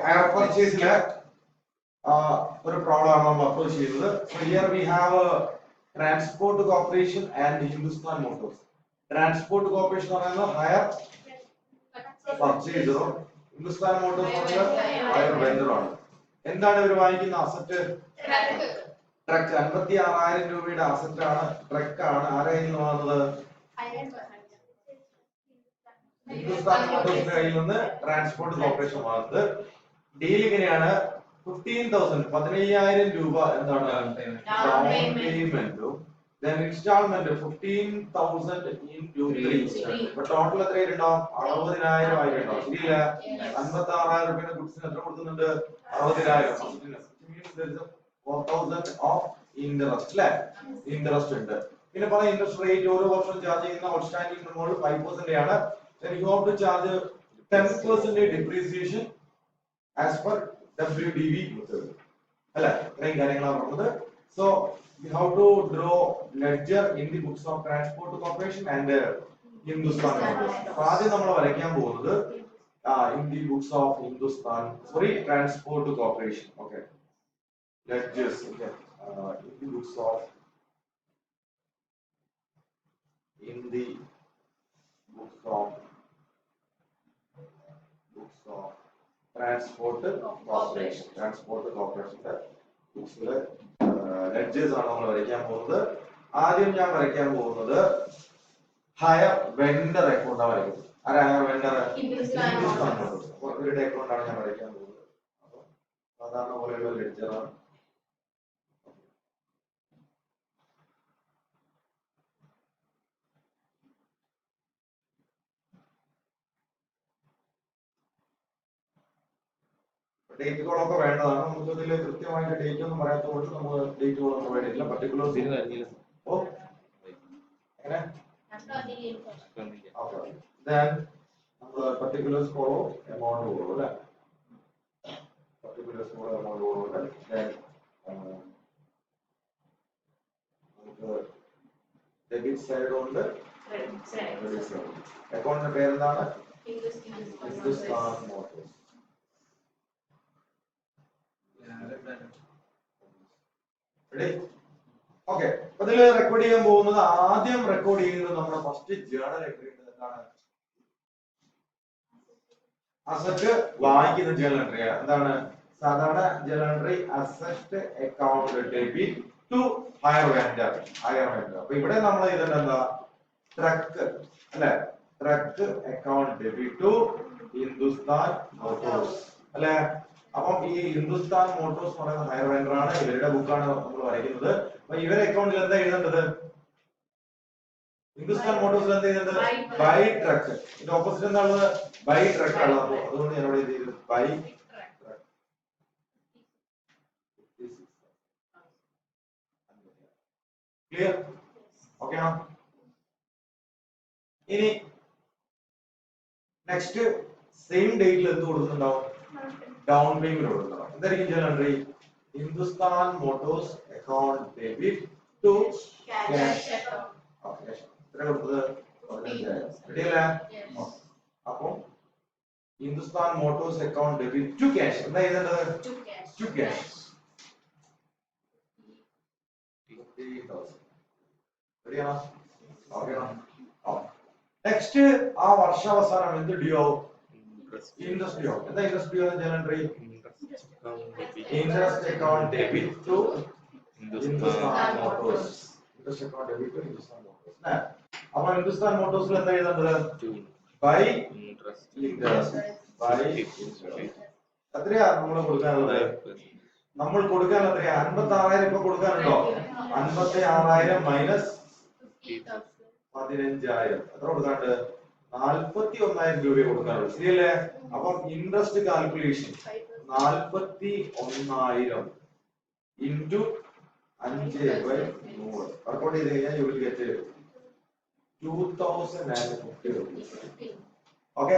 hire purchase ഒരു problem ആണ് നമ്മൾ അപ്രോച്ച് ചെയ്യുന്നത്. So here we have Transport Corporation and Hindustan Motors. Transport Corporation എന്ന് പറയുന്നത് hire purchaser, Hindustan Motors hire vendor ആണ്. എന്താണ് ഇവർ വാങ്ങിക്കുന്ന അസറ്റ്? ട്രക്ക്. 56,000 രൂപയുടെ അസറ്റ് ആണ്, ട്രക്ക് ആണ്. ആരെയിൽ നിന്ന് വാങ്ങുന്നത്? ഹിന്ദുസ്ഥാൻ മോട്ടോഴ്സിന്റെ കയ്യിൽ നിന്ന് ട്രാൻസ്പോർട്ട് കോർപ്പറേഷൻ വാങ്ങുന്നത്. ഡീൽ ഇങ്ങനെയാണ്: 15,000 രൂപ എന്താണ് ഡൗൺ പേയ്മെന്റും then installment 15,000 into 3. അപ്പൊ ടോട്ടൽ എത്രയായിട്ടുണ്ടാവും? 60,000 ആയിട്ടുണ്ടാവും. ശരിയല്ല? 56,000 രൂപയുടെ ഗുഡ്സിന് എത്ര കൊടുക്കുന്നുണ്ട്? 60,000. 4,000 ഓഫ് ഇൻട്രസ്റ്റ് അല്ലേ? ഇൻട്രസ്റ്റ് ഉണ്ട്. പിന്നെ പറഞ്ഞ ഇൻട്രസ്റ്റ് റേറ്റ് ഓരോ വർഷം ചാർജ് ചെയ്യുന്ന ഔട്ട്സ്റ്റാൻഡിംഗ് മുകളിൽ 5% ആണ്. Then you have to charge 10% depreciation as per WDV method. അല്ല, ഇത്രയും കാര്യങ്ങളാണ് പറഞ്ഞത്. So you have to draw ledger in the books of Transport Corporation and Hindustan Motors. ആദ്യം നമ്മൾ വരയ്ക്കാൻ പോകുന്നത് in the books of Transport Corporation. Okay. Ledgers. Okay. In the books of Transport Corporation. Transport Corporation ബുക്സിലെ ledgers ആണ് നമ്മൾ വരയ്ക്കാൻ പോകുന്നത്. ആദ്യം ഞാൻ വരയ്ക്കാൻ പോകുന്നത് ഹയർ വെണ്ടർ അക്കൗണ്ടാണ് വരയ്ക്കുന്നത്. ആരാ ഹയർ വെണ്ടർ? ഹിന്ദുസ്ഥാൻ മോട്ടോഴ്സ്. ഇവരുടെ അക്കൗണ്ടാണ് ഞാൻ വരയ്ക്കാൻ പോകുന്നത്. അപ്പോൾ സാധാരണ പോലെയുള്ള ലെഡ്ജറാണ്. ഡേറ്റുകളൊക്കെ വേണ്ടതാണ്. നമുക്ക് ഇതിൽ കൃത്യമായിട്ട് ഡേറ്റ് ഒന്നും പറയാത്തതുകൊണ്ട് നമുക്ക് ഡേറ്റുകളൊന്നും പ്രൊവൈഡ് ചെയ്യില്ല. പർട്ടിക്കുലർ എങ്ങനെ പർട്ടിക്കുലർ ഫോളോ എമൗണ്ട് കൊടുക്കും അല്ലെ? പർട്ടിക്കുലർ ഫോളോ എമൗണ്ട് കൊടുക്കും. നമുക്ക് ഡെബിറ്റ് സൈഡ് ഉണ്ട്, ക്രെഡിറ്റ് സൈഡ്. അക്കൗണ്ടിന്റെ പേരെന്താണ്? ഹിന്ദുസ്ഥാൻ മോട്ടോഴ്സ്. ഓക്കെ. അപ്പൊ ഇതിൽ റെക്കോർഡ് ചെയ്യാൻ പോകുന്നത്, ആദ്യം റെക്കോർഡ് ചെയ്യുന്നത് നമ്മുടെ ഫസ്റ്റ് ജേണൽ എൻട്രി ഉണ്ട്. എന്താണ്? അസറ്റ് വാങ്ങിക്കുന്ന ജേണൽ എൻട്രി. എന്താണ് സാധാരണ journal entry? Asset account debit to hire vendor. അപ്പൊ ഇവിടെ നമ്മൾ ചെയ്തിട്ട് എന്താ? ട്രക്ക് അല്ലെ? Truck account debit to Hindustan Motors അല്ലെ? അപ്പം ഈ ഹിന്ദുസ്ഥാൻ മോട്ടോഴ്സ് എന്ന് പറയുന്ന ഹയർ വെണ്ടർ ആണ്. ഇവരുടെ ബുക്കാണ് നമ്മൾ വരയ്ക്കുന്നത്. അപ്പൊ ഇവരെ അക്കൗണ്ടിൽ എന്താ എഴുതേണ്ടത്? ഹിന്ദുസ്ഥാൻ മോട്ടോഴ്സിൽ എന്താ എഴുതേണ്ടത്? By truck. ഇതിന്റെ ഓപ്പോസിറ്റ് എന്താണുള്ളത്? ബൈ ട്രക്ക് ആണ്. അപ്പോൾ അതുകൊണ്ട് ഞാൻ ഇവിടെ എഴുതിയത് ബൈ ട്രക്ക്. ക്ലിയർ? ഓക്കെ ആണോ? ഇനി നെക്സ്റ്റ് സെയിം ഡേറ്റിൽ എന്ത് കൊടുക്കുന്നുണ്ടാവും? ഡൗൺ പേയ്മെന്റ് കൊടുക്കണം. എന്തായിരിക്കും journal entry? Hindustan Motors account debit to cash account. എത്ര കൊടുത്തത്? 15,000. റെഡിയല്ലേ? അപ്പോൾ Hindustan Motors account debit to cash. എന്താ എഴുതേണ്ടത്? To cash. 15,000. റെഡിയാണോ? ഓക്കെയാണോ? നെക്സ്റ്റ് ആ വർഷാവസാനം എന്ത് ഡ്യൂ ആവും? Interest due. എന്താ interest due? Journal entry interest account debit to Hindustan Motors. Interest account debit to Hindustan Motors. അപ്പോൾ ഹിന്ദുസ്ഥാൻ മോട്ടോഴ്സിൽ എന്താ എഴുതേണ്ടത്? By interest. ബൈ എത്രയാ നമ്മൾ കൊടുക്കാനുള്ളത്? നമ്മൾ കൊടുക്കാൻ എത്രയാ? 56,000 ഇപ്പൊ കൊടുക്കാനുണ്ടോ? 56,000 മൈനസ് 15,000 എത്ര കൊടുക്കാണ്ട്? 41,000 രൂപ കൊടുക്കാനുള്ളൂ. ശരിയല്ലേ? അപ്പം ഇൻട്രസ്റ്റ് കാൽക്കുലേഷൻ 41,000 ഇൻറ്റു 5/100 വർക്കൗട്ട് ചെയ്ത് കഴിഞ്ഞാൽ you will get 2,050 rupees. Okay,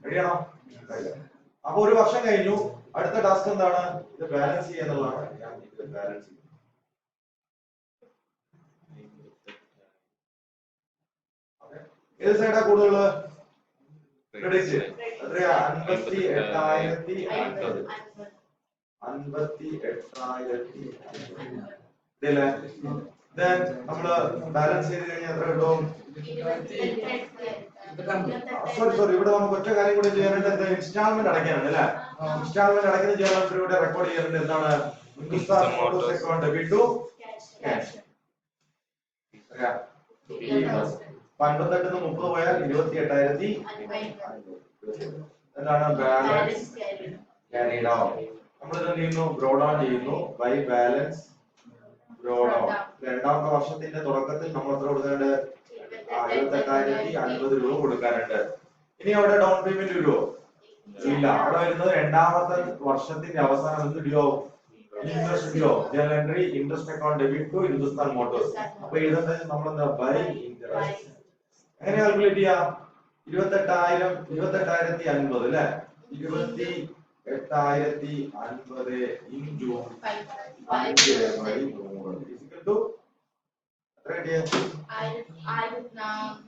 റെഡിയാണോ? അപ്പൊ ഒരു വർഷം കഴിഞ്ഞു. അടുത്ത ടാസ്ക് എന്താണ്? ഇത് ബാലൻസ് ചെയ്യുക എന്നുള്ളതാണ്. ഞാൻ ഇത് ബാലൻസ് ചെയ്യും. ഏത് സൈഡാ കൂടുതൽ? ക്രെഡിറ്റ് എത്രയാ 58,050 58,050 ഇതല്ലേ then നമ്മള് ബാലൻസ് ചെയ്ത് കഴിഞ്ഞാൽ എത്ര കിട്ടും സോറി ഇവിടെ നമുക്ക് ഒറ്റ കാര്യം കൂടി ചെയ്യാനുണ്ട് എന്താ ഇൻസ്റ്റാൾമെന്റ് അടയ്ക്കാനുണ്ട് അല്ലേ ഇൻസ്റ്റാൾമെന്റ് അടയ്ക്കുന്ന ചെയ്യാൻ ഇവിടെ റെക്കോർഡ് ചെയ്യാനുണ്ട് എന്താണ് Hindustan Motors account debit to cash 58 ന്ന് 30 പോയാൽ 28,050 എന്താണ് ബാലൻസ് ക്യാരിഡ് ഔട്ട് നമ്മൾ ഇത് ചെയ്യുന്നു ബ്രോ ഡൗൺ ചെയ്യുന്നു ബൈ ബാലൻസ് ബ്രോ ഡൗൺ രണ്ടാമത്തെ വർഷത്തിന്റെ തുടക്കത്തിൽ നമ്മൾ എത്ര കൊടുക്കാനുണ്ട് 58,050 രൂപ കൊടുക്കാനുണ്ട് ഇനി അവിടെ ഡൗൺ പേയ്മെന്റ് വരുമോ ഇല്ല അവിടെ വരുന്നത് രണ്ടാമത്തെ വർഷത്തിന്റെ അവസാനം എന്ത് due interest due general entry interest account debit to Hindustan Motors അപ്പൊ എഴുതുന്നത് നമ്മൾ എന്താ ബൈ ഇൻട്രസ്റ്റ് എങ്ങനെ കാൽക്കുലേറ്റ് ചെയ്യാം 28,050 അല്ലേ 28,050 ഇൻടു 5/100 ഈക്വൽ ടു എത്ര കിട്ടിയത്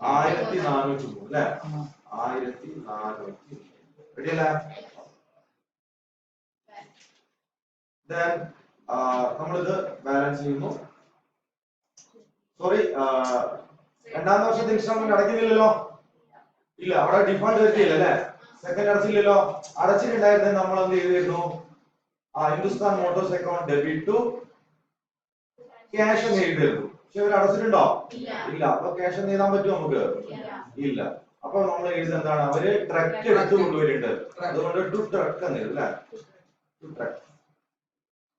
1,403 അല്ലേ 1,403 റെഡിയല്ലേ then നമ്മളിത് ബാലൻസ് ചെയ്യുന്നു സോറി രണ്ടാമത്തെ വർഷത്തെ ഇൻസ്റ്റാൾമെന്റ് അടയ്ക്കുന്നില്ലല്ലോ ഇല്ല അവിടെ ഡിഫോൾട്ട് വരുത്തിയില്ല അല്ലേ സെക്കൻഡ് അടച്ചില്ലല്ലോ അടച്ചിട്ടുണ്ടായിരുന്നെങ്കിൽ നമ്മൾ എന്ത് ചെയ്തിരുന്നു Hindustan Motors account debit to cash എന്ന് എഴുതിയിരുന്നു പക്ഷെ അവർ അടച്ചിട്ടുണ്ടോ ഇല്ല അപ്പൊ ക്യാഷ് എന്ന് എഴുതാൻ പറ്റുമോ നമുക്ക് ഇല്ല അപ്പൊ നമ്മൾ എഴുതുന്നത് എന്താണ് അവര് ട്രക്ക് എടുത്ത് കൊണ്ടുവരുന്നുണ്ട് അതുകൊണ്ട് ടു ട്രക്ക് എന്ന് എഴുതും അല്ലേ ടു ട്രക്ക്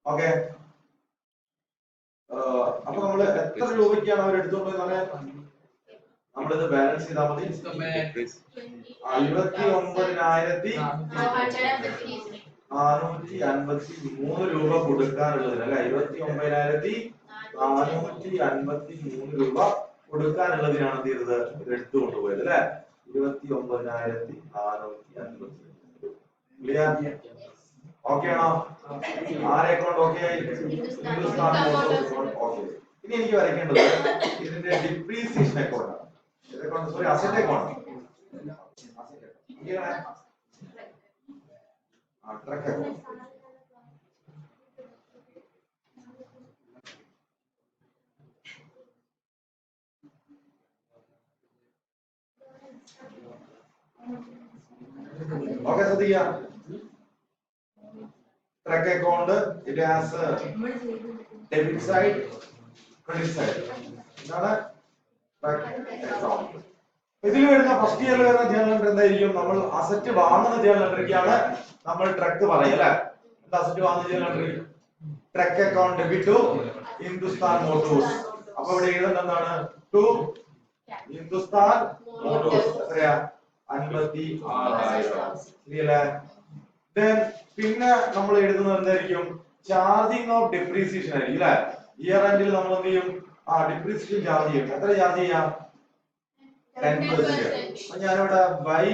ഓക്കെ അപ്പൊ നമ്മള് എത്ര രൂപയ്ക്കാണ് അവർ എടുത്തുകൊണ്ട് പറയാൻ നമ്മളിത് ബാലൻസ് ചെയ്താൽ മതി 59,453 രൂപ കൊടുക്കാനുള്ളതിന് അല്ലെ 59,453 രൂപ കൊടുക്കാനുള്ളതിനാണ് എന്ത് ചെയ്തത് ഇത് എടുത്തു കൊണ്ടുപോയത് അല്ലെ 29,453 ക്ലിയർ ഓക്കെ ആണോ ആരെ അക്കൗണ്ട് ഓക്കെ ആയി ഹിന്ദുസ്ഥാൻ മോട്ടോഴ്സ് അക്കൗണ്ട് ഓക്കെ ഇനി എനിക്ക് വരയ്ക്കേണ്ടത് ഇതിന്റെ ഡിപ്രീസിയേഷൻ അക്കൗണ്ട് ആണ് sorry asset account truck account okay ശ്രദ്ധിക്കുക truck account it has debit side credit side ഇതാണ് ട്രക്ക് അക്കൗണ്ട് ഇതിൽ വരുന്ന ഫസ്റ്റ് ഇയറിൽ വരുന്ന ജേണൽ എൻട്രി എന്തായിരിക്കും നമ്മൾ അസറ്റ് വാങ്ങുന്ന ജേണൽ എൻട്രിക്കാണ് നമ്മൾ ട്രക്ക് പറയുക അല്ലെ എന്താ അസറ്റ് വാങ്ങുന്ന journal entry truck account debit to Hindustan Motors അപ്പൊ ഇവിടെ എഴുതുന്നത് എന്താണ് ടു ഹിന്ദുസ്ഥാൻ മോട്ടോഴ്സ് എത്രയാ 56,000 ശരിയല്ലേ പിന്നെ നമ്മൾ എഴുതുന്നത് എന്തായിരിക്കും ചാർജിങ് ഓഫ് ഡിപ്രീസിയേഷൻ ആയിരിക്കും അല്ലെ ഇയർ എൻഡിൽ നമ്മൾ എന്ത് ചെയ്യും ഡിപ്രീസിയേഷൻ ചാർജ് ചെയ്യും എത്ര ചാർജ് ചെയ്യാം 10%. അപ്പൊ ഞാനിവിടെ ബൈ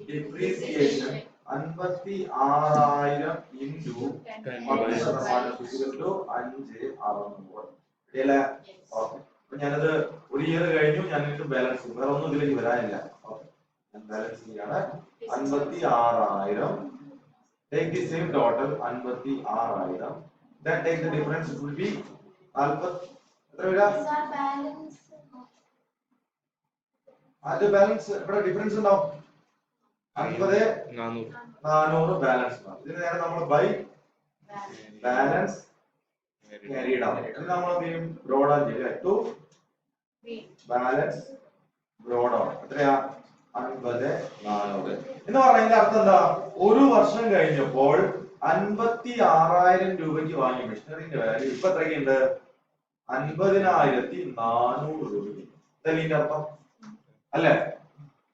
ഡിപ്രീസിയേഷൻ 56,000 ഇൻടു 10% 5,600 ശരിയല്ലേ ഓക്കെ അപ്പൊ ഞാനത് ഒരു ഇയർ കഴിഞ്ഞു ഞാൻ ഇതിന്റെ ബാലൻസ് ചെയ്യും വേറെ ഒന്നും ഇതിലേക്ക് വരാനില്ല ഓക്കെ ഞാൻ ബാലൻസ് ചെയ്യാണ് 56,000 take the same total 56,000 then take the difference it will be 40 എത്ര വരാ ആദ്യ ബാലൻസ് ഇവിടെ ഡിഫറൻസ് ഉണ്ടാവും 50,400 ബാലൻസ് ഇതിന് നേരെ നമ്മൾ ബൈ ബാലൻസ് ക്യാരിഡ് ഔട്ട് ഇത് നമ്മൾ എന്ത് ചെയ്യും ബ്രോഡ് ഡൗൺ ചെയ്യും ടു ബാലൻസ് ബ്രോഡ് ഡൗൺ എത്രയാ 50,400 എന്ന് പറഞ്ഞതിന്റെ അർത്ഥം എന്താ ഒരു വർഷം കഴിഞ്ഞപ്പോൾ 56,000 രൂപയ്ക്ക് വാങ്ങിയ മെഷീനറിന്റെ വാല്യൂ ഇപ്പൊ എത്രയുണ്ട് 50,400 രൂപയ്ക്ക് ഇതല്ലേ അർത്ഥം അല്ലേ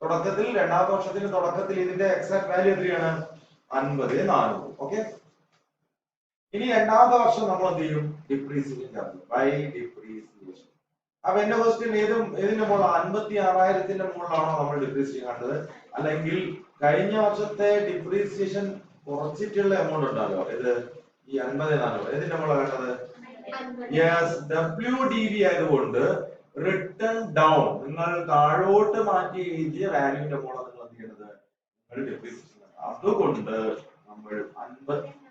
തുടക്കത്തിൽ രണ്ടാമത്തെ വർഷത്തിന്റെ തുടക്കത്തിൽ ഇതിന്റെ എക്സാക്ട് വാല്യൂ എത്രയാണ് 50,400 ഓക്കെ ഇനി രണ്ടാമത്തെ വർഷം നമ്മൾ എന്ത് ചെയ്യും ഡിപ്രീസിയേഷൻ ചാർജ് ബൈ ഡിപ്രീസിയേഷൻ അപ്പൊ എന്റെ ക്വസ്റ്റ്യൻ ഏതിന്റെ മുകളിൽ 56,000ന്റെ മുകളിലാണോ നമ്മൾ ഡിപ്രീസിയേഷൻ കണ്ടത് അല്ലെങ്കിൽ കഴിഞ്ഞ വർഷത്തെ ഡിപ്രീസിയേഷൻ കുറച്ചിട്ടുള്ള എമൗണ്ട് ഉണ്ടല്ലോ ഇത് ഈ 50,400 ഏതിന്റെ മുകളിലാണ് കണ്ടത് യെസ് WDV ആയതുകൊണ്ട് റിട്ടേൺ ഡൗൺ നിങ്ങൾ താഴോട്ട് മാറ്റി എഴുതിയ വാല്യൂന്റെ മുകളിൽ നിങ്ങൾ എന്ത് ചെയ്യുന്നത് അതുകൊണ്ട് നമ്മൾ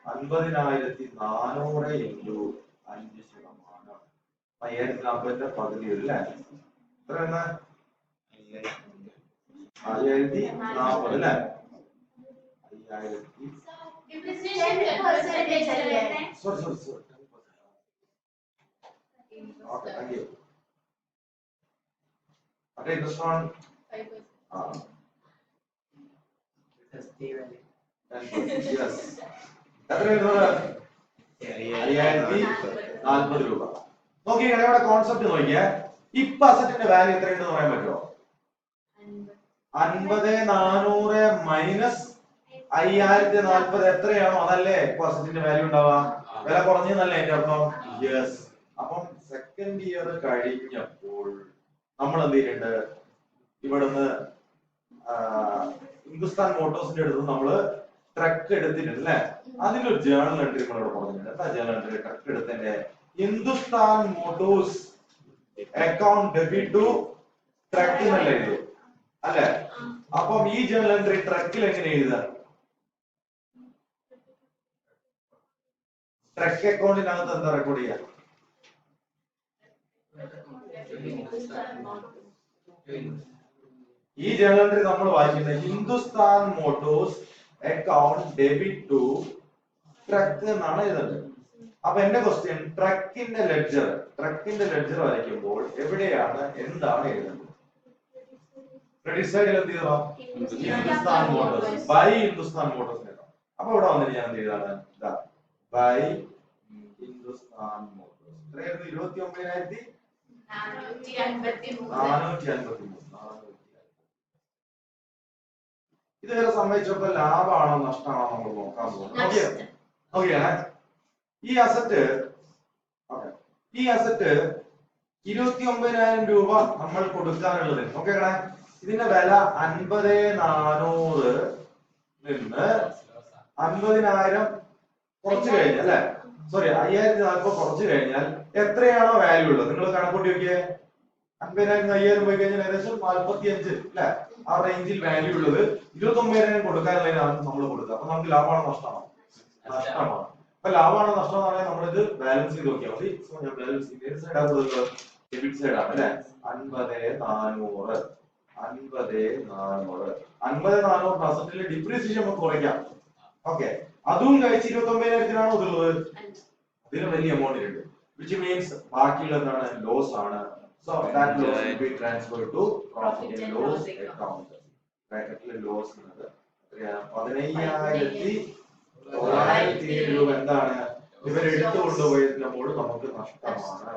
50,400 ഇൻറ്റു 5%. 5040 പകുതി അല്ലേ? എത്രയാണ്? 5040 അല്ലേ? 5000. Sorry. Okay, thank you. Okay, this one. 5%. Yes. എത്രയാണ്? 5040 രൂപ. നോക്കിയേ, ഇവിടെ കോൺസെപ്റ്റ് നോക്കിയേ. ഇപ്പൊ അസറ്റിന്റെ വാല്യൂ എത്രയുണ്ടെന്ന് പറയാൻ പറ്റുമോ? 50,400 മൈനസ് 5040 എത്രയാണോ അതല്ലേ ഇപ്പൊ അസറ്റിന്റെ വാല്യൂ ഉണ്ടാവുക. വില കുറഞ്ഞെന്നല്ലേ എന്റെ അർത്ഥം? യെസ്. അപ്പം സെക്കൻഡ് ഇയർ കഴിഞ്ഞപ്പോൾ നമ്മൾ എന്ത് ചെയ്തിട്ടുണ്ട്? ഇവിടുന്ന് ഹിന്ദുസ്ഥാൻ മോട്ടോഴ്സിന്റെ അടുത്ത് നമ്മള് ട്രക്ക് എടുത്തിട്ടുണ്ട് അല്ലെ? അതിന്റെ ഒരു ജേണൽ എൻട്രി നമ്മളിവിടെ പറഞ്ഞിട്ടുണ്ട്. എന്താ ജേണൽ എൻട്രി? ട്രക്ക് എടുത്തതിന്റെ Hindustan Motors account debit to truck എന്നല്ലേ എഴുതും അല്ലെ? അപ്പം ഈ ജേണൽ എൻട്രി ട്രക്കിൽ എങ്ങനെ എഴുതുക? ട്രക്ക് അക്കൗണ്ടിനകത്ത് എന്താ റെക്കോർഡ് ചെയ്യാ? ഈ ജേണൽ എൻട്രി നമ്മൾ വായിക്കുന്നത് Hindustan Motors account debit to truck എന്നാണ് എഴുതുന്നത്. അപ്പൊ എന്റെ ക്വസ്റ്റ്യൻ, ട്രക്കിന്റെ ലെഡ്ജർ വരയ്ക്കുമ്പോൾ എവിടെയാണ് എന്താണ് എഴുതുന്നത്? ക്രെഡിറ്റ് സൈഡിൽ എന്ത് ചെയ്തോ? Hindustan Motors by Hindustan Motors. അപ്പൊ ഇവിടെ വന്നിട്ട് ഞാൻ എന്ത് ചെയ്താണ്? By Hindustan Motors. എത്രയായിരുന്നു? 29,453. ഇതുവരെ സംബന്ധിച്ചപ്പോ ലാഭമാണോ നഷ്ടമാണോ നമ്മൾ നോക്കാൻ പോകുന്നത്. നോക്കിയാണേ, ഈ അസറ്റ് 29,000 രൂപ നമ്മൾ കൊടുക്കാനുള്ളത്. നോക്കിയാണേ, ഇതിന്റെ വില 50,400 നിന്ന് 50,000 കുറച്ച് കഴിഞ്ഞാൽ അല്ലെ, സോറി 5,040 കുറച്ച് കഴിഞ്ഞാൽ എത്രയാണോ വാല്യൂ ഉള്ളത് നിങ്ങൾ കണക്കൂട്ടി നോക്കിയേ. 50,000 5,000 പോയി കഴിഞ്ഞാൽ ഏകദേശം 45 അല്ലെ, ആ റേഞ്ചിൽ വാല്യൂ ഉള്ളത് 29,000 കൊടുക്കാനുള്ളതിനാണ് നമ്മൾ കൊടുക്കുക. അപ്പൊ നമുക്ക് ലാഭമാണോ നഷ്ടമാണോ? നഷ്ടമാണ്. അപ്പൊ ലാഭമാണോ നഷ്ടം എന്ന് പറഞ്ഞാൽ നമ്മളിത് ബാലൻസ് ചെയ്ത് നോക്കിയാൽ മതി. സോ ഞാൻ ബാലൻസ് ചെയ്ത് സൈഡ് ആകുന്നത് ഡെബിറ്റ് സൈഡ് ആണ് അല്ലെ. 50,400 അസറ്റിലെ ഡിപ്രീസിയേഷൻ നമുക്ക് കുറയ്ക്കാം. ഓക്കെ, അതും കഴിച്ച് 29,000 ഉള്ളത്. അതിന് വലിയ എമൗണ്ട് ഉണ്ട്, which means ബാക്കിയുള്ള എന്താണ്? ലോസ് ആണ്. So that loss will be transferred to profit and loss account. ബ്രാക്കറ്റിലെ ലോസ് എന്നത് 15,907 രൂപ എന്താണ്? ഇവർ എടുത്തു കൊണ്ടുപോയതിന്റെ നമുക്ക് നഷ്ടമാണ്.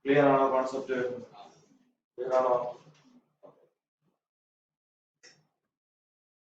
ക്ലിയർ ആണോ? കോൺസെപ്റ്റ് ക്ലിയർ ആണോ?